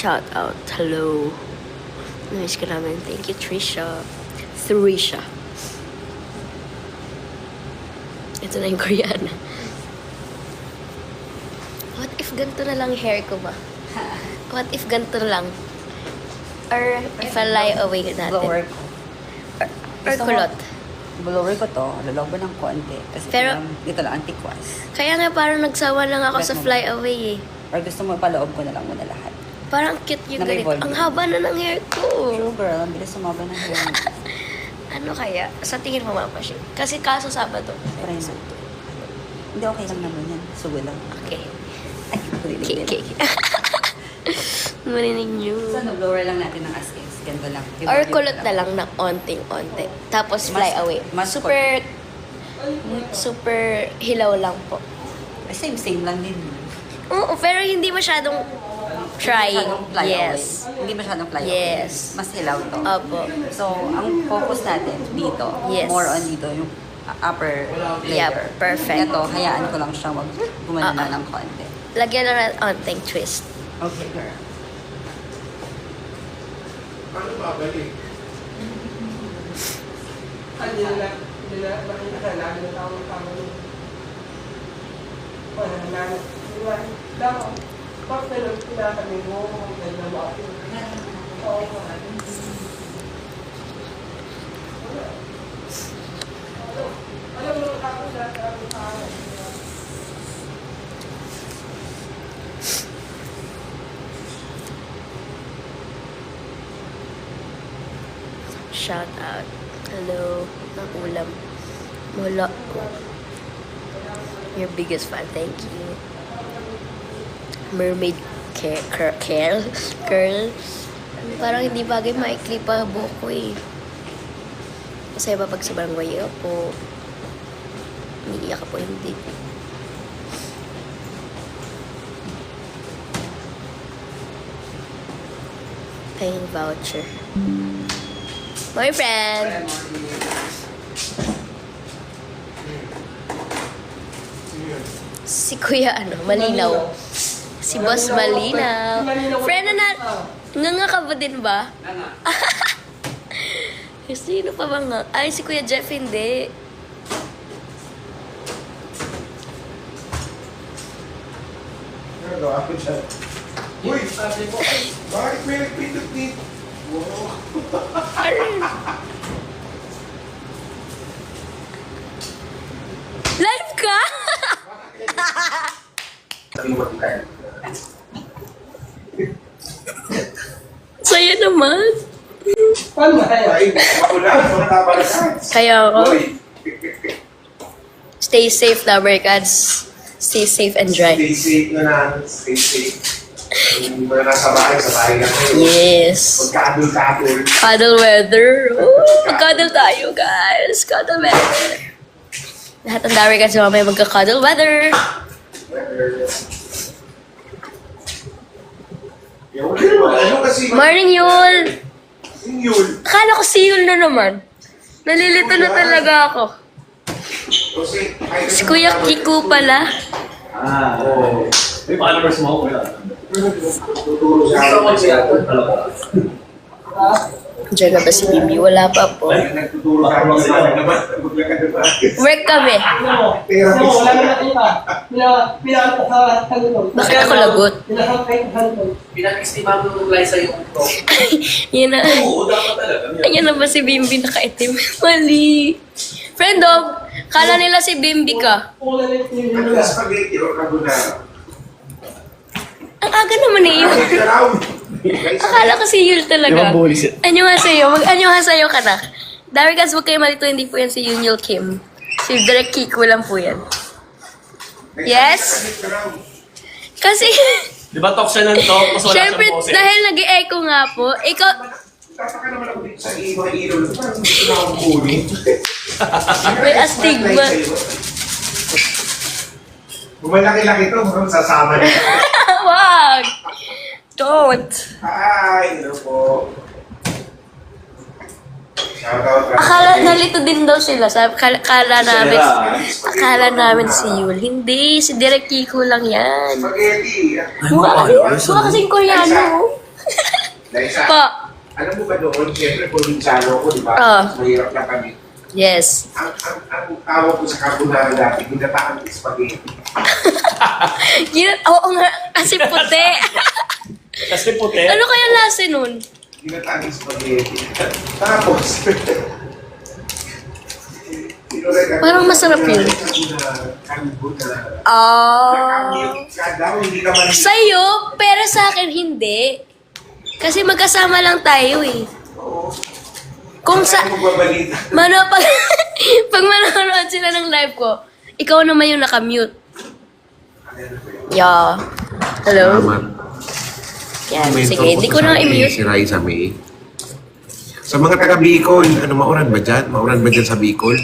Shout out. Hello. Namiss ka namin. Thank you, Trisha. Trisha. Ito na yung Koreana. What if ganito na lang yung hair ko ba? What if ganito lang? Or if I lie away natin? Blower ko. Or kulot? Blower ko to, laloban ng konti. Kasi Pero- dito lang, antikwas. Kaya nga parang nagsawa lang ako Bet sa mo ba? fly away eh. Or gusto mo paloob ko na lang muna lahat. Parang cute yung Na may ganito. volume. Ang haba na ng hair ko. True girl, ang bilis sumaba ng hair mo. Ano kaya? Sa tingin mo, Mama Shi? Kasi kaso Sabado. Try na. Hindi, okay lang naman yan. Sugo lang. Okay. Ay, kurinig Okay. din. Marinig niyo. So, blower lang natin ng as is. Ganito lang. Or kulot na lang na onting-onti. Tapos fly Mas- away. mas Super hilaw lang po. Same lang din. Oo, pero hindi masyadong trying. Masyadong fly Yes. away. Hindi masyadong fly Yes. away. Mas hilaw to. Opo. So, ang focus natin dito, Yes. more on dito, yung upper layer. Yep, perfect. Ito, hayaan ko lang siya gumana ng konti. Lagyan lang ng onting twist. Okay, girl. Paano babalik? Hindi na nakakailangan ng tao nun. Wala naman. Dapat, bakit na lang pinakami mo kung ganda mo ako? Oo, alam mo, ako dati ako sa akin. Shout out. Hello. Ng ulam. Wala. Your biggest fan. Thank you. Mermaid curl. Parang hindi bagay maikli pa buhok ko eh. Masaya ba pag sobrang waya po? Umiiyak ka po hindi. Paying voucher. My friend! Si Kuya Malinaw. Si Boss Malinaw. Friend na nga ka ba din ba? Sino pa ba nga? Ay, si Kuya Jeff hindi. Ano, ako siya. Uy, bakit may nagpindot dito? Wow. Live ka? Saya naman. Paano kaya? Ay, ako lang, mga kabalikan. Kaya ako. Uy, Stay safe, Lovercats. Stay safe and dry. stay safe na natin, stay safe. Kung mga nasa bahay, sa bahay lang kayo. Yes. Magkadol-kadol. Cuddle weather. Ooh, cuddle tayo, guys. Cuddle weather. Lahat ng Lovercats mamaya magka-cuddle weather. Ano kasi? Morning, Yul! Yul. Akala ko si Yul na naman. Nalilito na talaga ako. Kasi, Si Kuya Kiko pala. Oo. May followers mo ako, kuya. Tuturo siya. Diyan na ba si Bibi? Wala pa po. Nagtuturo sa amin sa naman. Work kami. Therapist. Wala na nakita. Pinaka sa kanton. Bakit ako lagot? Pinaka sa kanton. Pinag-estima mo nung Liza yung pro. Yan na. Oo, dapat talaga. Ayan na ba si Bimbi nakaitim? Mali. Friend dog, kala nila si Bimbi ka. Wala na yung Ano na spaghetti o carbonara? Ang aga naman eh yun. Akala ko si Yul talaga. Anyo nga sa'yo. Mag-anyo nga sa'yo ka na. Dari guys, huwag kayo malito. Hindi po yan si Yul Kim. Si Direk Kiko lang po yan. Yes? Kasi, Di ba talk siya ng talk, mas wala syempre, siyang boses? dahil nag-e-echo nga po, ikaw, Tataka naman ako dito sa mga ilaw. Parang gusto na akong kunin. may astigma. Bumalaki-laki to, mukhang sasama na. Wag! Don't! Hi, hello po. Shoutout. Akala, nalito din daw sila. Akala namin si Yul. Hindi, si Direk Kiko lang yan. Spaghetti. Mukha kasing Koreano. Dahil sa, Po. alam mo ba doon, siyempre, probinsyano ko, di ba? Mas mahirap na kami. Yes. Ang tawag ko sa carbonara dati, ginataang spaghetti. Oo nga, kasi puti. Kasi puti. Ano kaya lasa nun? Ginataang spaghetti. Tapos, Parang masarap yun. Hindi ka man... Sa'yo, pero sa akin hindi. Kasi magkasama lang tayo eh. Kung sa... pag manonood sila ng live ko, ikaw naman yung nakamute. Yeah. Hello? Yan, sige. Hindi ko na i-mute. Si Raisa May. Sa mga taga Bicol, ano, mauran ba dyan? Mauran ba dyan sa Bicol?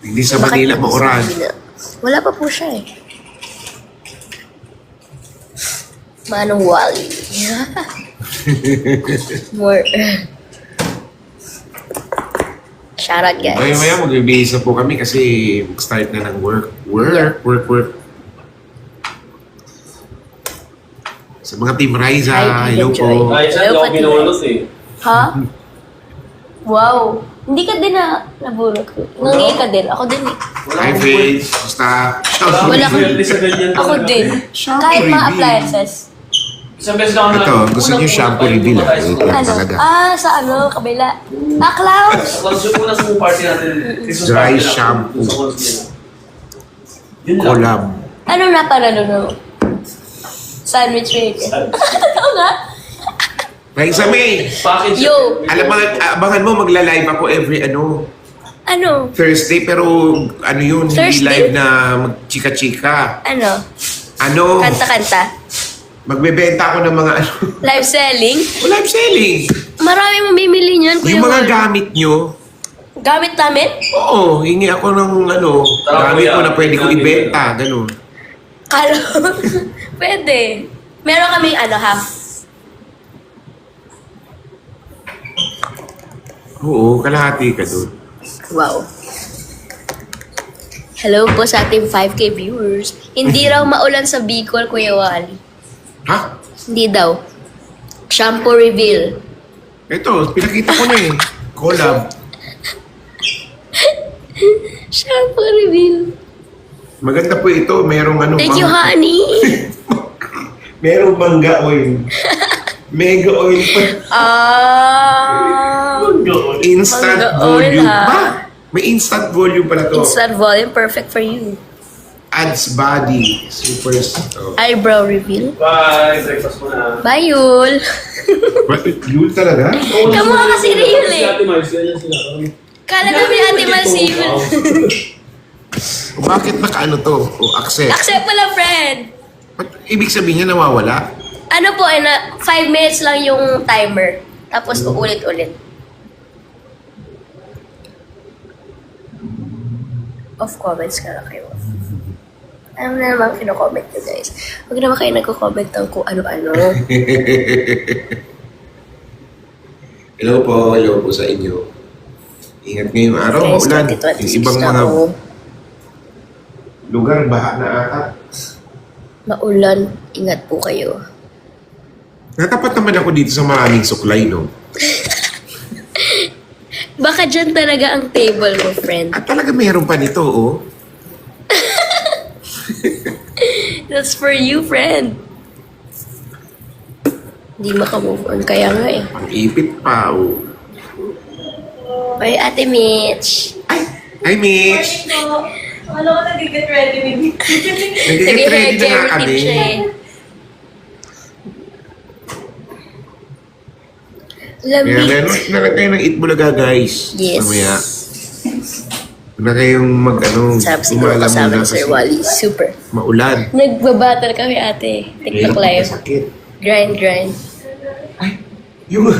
Hindi sa Manila, mauran. Wala pa po siya eh. Manong Wally. More. Shout out guys. Maya-maya magbibihis na po kami kasi start na ng work. Work. Sa mga Team Raisa, Hi, hello enjoy. po. Ay, saan Hello, ako binulot eh. Ha? Wow. Hindi ka din nabulot ko. Nangyay ka din. Ako din eh. Hi, Faith. Basta. Wala ka. Sa ganyan Ako talaga. din. Kahit mga appliances. Isang beses lang Ito, gusto niyo shampoo reveal ah. Wait lang Ano? talaga. Sa kabila. Clouds! Close yung una sa party natin. Christmas Dry party natin. shampoo. Gusto ko yun. Yun lang. Collab. Ano na panalo no? Sandwich maker. Oo nga. Raisa May. Package. Yo. Alam mo, abangan mo magla-live ako every Ano? Thursday, pero ano yun, hindi Thursday? live na mag-chika-chika. Ano? Kanta-kanta. Magbebenta ako ng mga Live selling. live selling. Marami mong bibili niyan, Kuya Yung mga Wal. gamit nyo, Gamit namin? oo, hingi ako ng Tara, gamit kuya. ko na pwede ko Gamit. ibenta, ganun. Kalo. Pwede. Meron kaming half. Oo, kalahati ka dun. Wow. Hello po sa ating 5K viewers. Hindi raw maulan sa Bicol, Kuya Wally. Ha? Hindi daw. Shampoo reveal. Ito, pinakita ko na eh. Collab. Shampoo reveal. Maganda po ito, merong Thank you, honey. merong mangga oil. Mega oil pa. Instant Mangga oil, volume. ha? Ba? May instant volume pala to. Instant volume, perfect for you. Adds body. Super. Eyebrow reveal. Bye. Breakfast mo na. Bye, Yul. Yun talaga? Kamukha kasi ni Yul Si eh. Ate Mars, ganyan sila. Kala namin Ate Mal si Yul. O bakit naka-ano to? O accept? Accept mo lang, friend. Ba't ibig sabihin niya nawawala? Ano po, 5 minutes lang yung timer. Tapos uulit-ulit. Off comments ka lang kayo. Ano na naman kino-comment nyo, guys? Huwag naman kayo nagko-comment ng kung ano-ano. Hello po sa inyo. Ingat ngayong araw, Guys, maulan. 2026 Yung ibang na mga ako. lugar, baha na ata. Maulan, ingat po kayo. Natapat naman ako dito sa maraming suklay, no? Baka dyan talaga ang table mo, friend. At talaga meron pa nito, oh. That's for you, friend. Hindi makamove on, kaya nga eh. Ang ipit pa, oh. Bye, Ate Mitch. Hi, Mitch! Ano ko nag-get ready with you? Nag-get ready na nga kami. siya eh. Kaya Lamig. meron na lang kayo ng Itbulaga, guys. Yes. Mamaya. Huwag na kayong Sarap siguro umala kasama muna ni Sir kasi Wally. Super. maulan. Nagbabattle kami, ate. TikTok live. Sakit. Grind. Yung,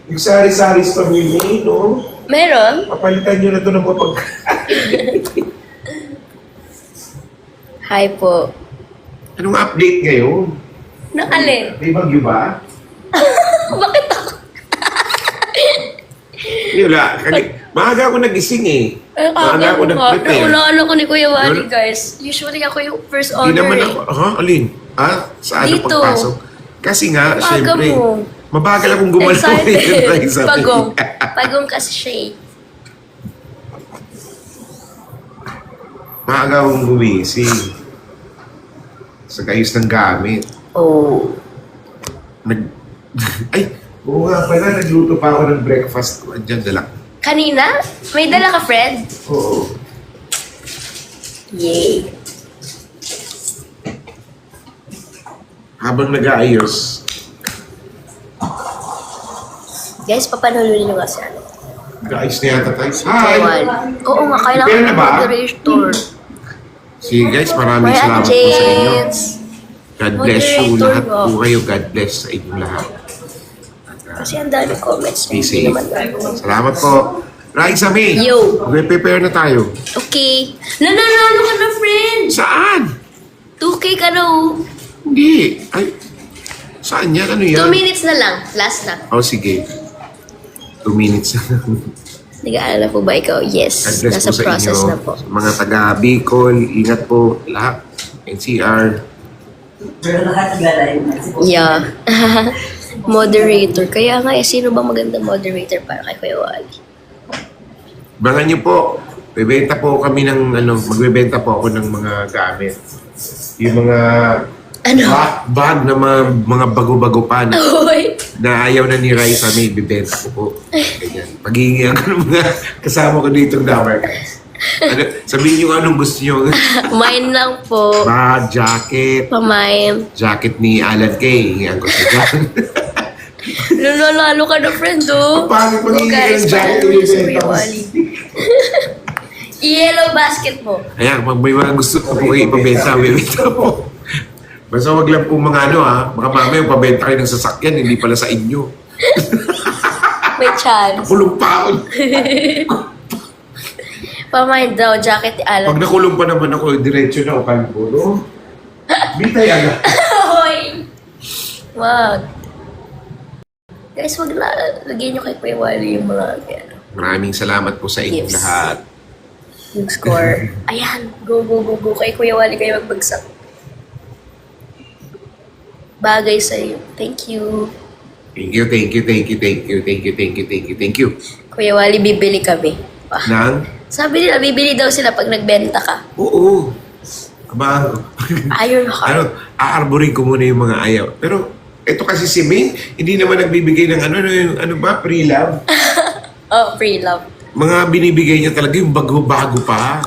yung sari-sari sa pamilya, no? Meron? Papalitan nyo na ito ng kapag... Hi po. Anong update ngayon? Nang alin? May bagyo ba? Bakit ako? Wala. Maaga ako nagising eh. Maaga ako nag-prepare. Nauna ko ni Kuya Wally, Yun. guys. Usually ako yung first Hindi order naman eh. ako, Alin? Sa ano Dito. pagpasok? Kasi nga, Maaga syempre, mo. mabagal akong gumalaw. Excited. Pagong. Pagong kasi siya eh. Maaga akong gumising. Sa kayos ng gamit. Oh. Ay, oo nga pala, nagluto pa ako ng breakfast ko. Andiyan, dala. Kanina? May dala ka, Fred? Oo. Yay. Habang nag-aayos, Guys, papanulunin nyo kasi ano. nag-aayos na yata tayo. Kuya Hi! Wally. Oo nga, kailangan Pera na ng ba? moderator. Sige guys, maraming Kuya salamat po sa inyo. James. God bless you. Moderator Lahat ba? po kayo. God bless sa inyong lahat. Kasi ang dami comments. Stay Hindi safe. naman gagawin. Salamat po. Raisa May. Yo. Prepare na tayo. Okay. Nananalo ka na, friend! Saan? 2K ka na, oh. Hindi. Ay, saan yan? Ano 2 yan? minutes na lang. Last na. Oh, sige. 2 minutes. Nag-aalala po ba ikaw? God Yes. bless Nasa po sa process inyo. na po. Sa mga taga Bicol, ingat po lahat. NCR. Pero nakakagalayo na. Yeah. Moderator. Kaya nga, sino ba magandang moderator para kay Kuya Wally? Bangan niyo po. Bebenta po kami ng magbebenta po ako ng mga gamit. Yung mga Ano? bag na mga bago-bago pa na, Uy! na ayaw na ni Raisa May, bibenta ko po. Ganyan. Paghihingihan ko ng mga kasama ko dito ng Damer. Ano, sabihin niyo anong gusto niyo. Mine lang po. Bag, jacket. Pamain. Jacket ni Alan Kay. Hingihan ko sa dyan. Lalo ka na, friend, oh. Paano pag Oh, guys, hihingi ng jacket, panalo niyo si ibibenta Kuya ko? Wally. Yellow basket mo. Ayan, pag may mga gusto ko po ipabenta, bibenta po. Basta wag lang po mga baka mamaya pabenta kayo ng sasakyan, hindi pala sa inyo. May chance. Kulong pa ako. Pamain daw, jacket ni Alan. Pag nakulong pa naman ako, diretso na ako kalbo, no? Bitay agad. Hoy! Wag. Guys, wag na. Lagyan nyo kay Kuya Wally yung mga ano, Maraming salamat po sa inyong Yes. lahat. yung score. Ayan. Go, go, go, go. Kay Kuya Wally kayo magbagsak. Bagay sa'yo. Thank you. Thank you, thank you, thank you, thank you, thank you, thank you, thank you, thank you. Kuya Wally, bibili kami. Ah. Nang? Sabi nila, bibili daw sila pag nagbenta ka. Oo. Aba, Iron heart. aarborin ko muna yung mga ayaw. Pero, ito kasi si May, hindi naman nagbibigay ng pre-love. Oh, free love. Mga binibigay niya talaga yung bago-bago pa.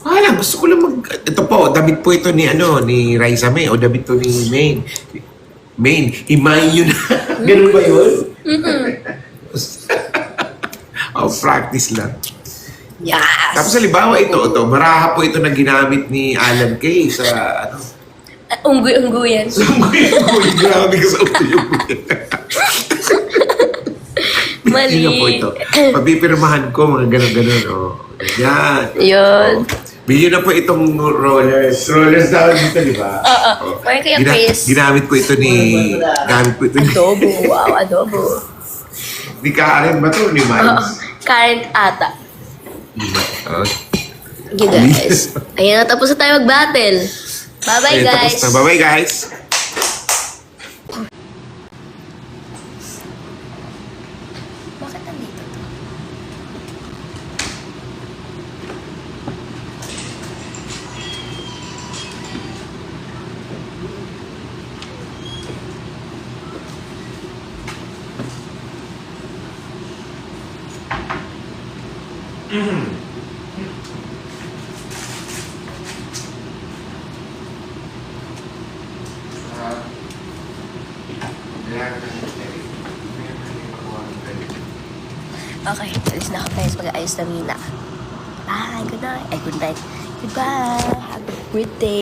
Wala, gusto ko lang ito po, damit po ito ni Raisa May o damit to ni Maine. Maine, himayin yun. Ganun ba yun? Oh, practice lang. Yes! Tapos halimbawa ito, maraha po ito na ginamit ni Alan Kay sa Unggoy-unggoyan. Grabe ka sa ulo yung Mali. Yun po ito. Pagpipirmahan ko, mga ganun-ganun. Oh. Yan. Yun. Bigyan na po itong rollers. Rollers daw dito, di ba? Oo. Kaya kaya, Chris. Ginamit ko ito ni... Adobo. Wow, adobo. Ni Karen ba to? Ni Oo. Miles? Current ata. Oh. You guys. Ayan, tapos na tayo mag-battle. Bye-bye, Ayun, guys. tapos na. Bye-bye, guys. Bakit nandito? Okay, alis na ako guys. Mag-ayos na Mina. Bye, good night. Ay, good night. Goodbye. Have a great day.